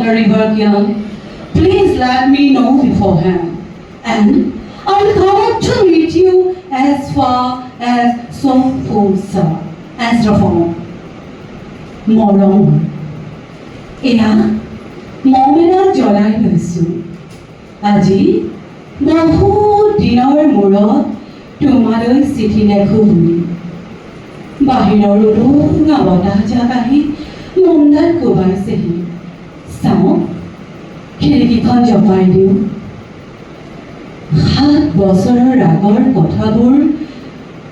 River Kian, please let me know beforehand, and I'll come out to meet you as far as Sofosa, as the form. Morong, এয়া মমেৰা জ্বলাই লৈছোঁ। আজি বহুত দিনৰ মূৰত তোমালৈ চিঠি লেখোঁ বুলি বাহিৰৰ উৰুঙা বতাহজাক আহি মন্দাত কোবাইছেহি। চাওঁ খিৰিকীখন জপাই দিওঁ। 7 বছৰৰ আগৰ কথাবোৰ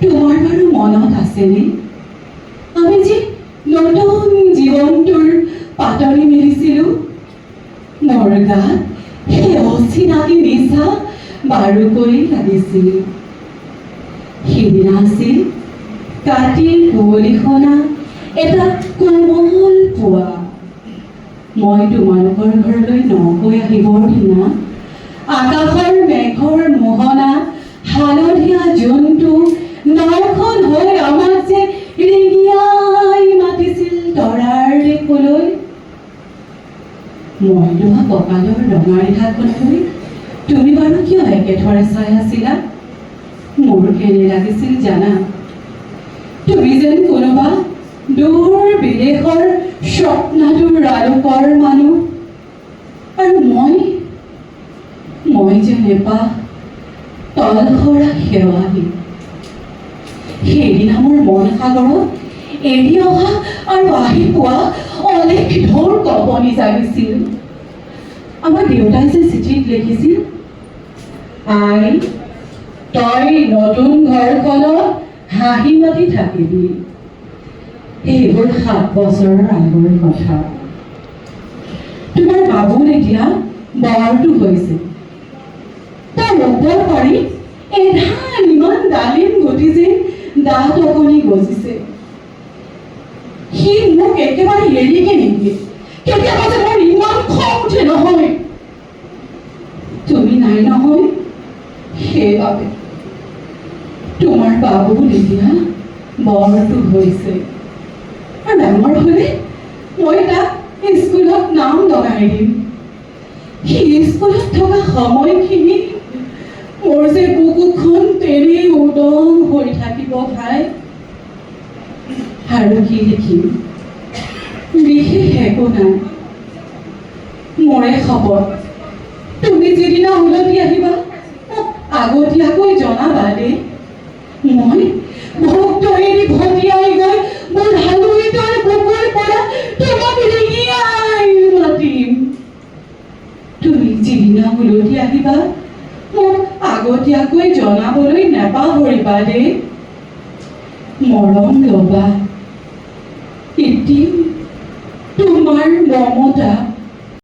তোমাৰ বাৰু মনত আছেনে? আমি যে নতুন জীৱনটোৰ পাতনি মেলিছিলোঁ। মোৰ গাত সেই অচিনাকি নিচা বাৰুকৈ লাগিছিল। সিদিনা আছিল কাতিৰ কুঁৱলীখনা এটা কোমল পুৱা। মই তোমালোকৰ ঘৰলৈ নকৈ আহিবৰ দিনা আকাশৰ মেঘৰ মোহনা হালধীয়া জোনটো নাওখন হৈ আমাক যে ৰিঙিয়াই মাতিছিল তৰাৰ দেশলৈ। মই লোৱা কঁকালৰ ৰঙা ৰেখাখনলৈ তুমি বাৰু কিয় একেথৰে চাই আছিলা? মোৰ কেনে লাগিছিল জানা? তুমি যেন কোনোবা দূৰ বিদেশৰ স্বপ্নাতুৰ আলোকৰ মানুহ, আৰু মই যেন এপাহ তলসৰা শেৱালি। সেইদিনা মোৰ মন সাগৰত এৰি অহা আৰু আহি পোৱা অলেখ ঢৌৰ কঁপনি জাগিছিল। আমাৰ দেউতাই যে চিঠিত লিখিছিল, আই তই নতুন ঘৰখনত হাঁহি মাতি থাকিবি। এইবোৰ 7 বছৰৰ আগৰ কথা। তোমাৰ বাবুৰ এতিয়া বৰটো হৈছে। তাৰ ওপৰ পাৰি এধান ইমান ডালিম গুটি যে দাঁত অকণি গজিছে। সি মোক একেবাৰে এৰিকে নিদিয়ে। কেতিয়াবা যে মোৰ ইমান খং উঠে নহয়। তুমি নাই নহয়, সেইবাবে তোমাৰ বাবু এতিয়া বৰটো হৈছে। আৰু ডাঙৰ হ'লে মই তাক স্কুলত নাম লগাই দিম। সি স্কুলত থকা সময়খিনি মোৰ যে বুকুখন তেৰি উদং হৈ থাকিব ভাই। আৰু কি লিখিম? বিশেষ একো নাই। মোৰে খবৰ, তুমি যিদিনা উলটি আহিবা মোক আগতীয়াকৈ জনাবা দেই। মই ভক্ত এৰি ভটিয়াই গৈ মোৰ হালুইতৰ বুকুৰ পৰা তোমাক ৰিঙিয়াই মাতিম। তুমি যিদিনা উলটি আহিবা মোক আগতীয়াকৈ জনাবলৈ নেপাহৰিবা দেই। মৰম ল'বা। এটি তোমাৰ মমতা।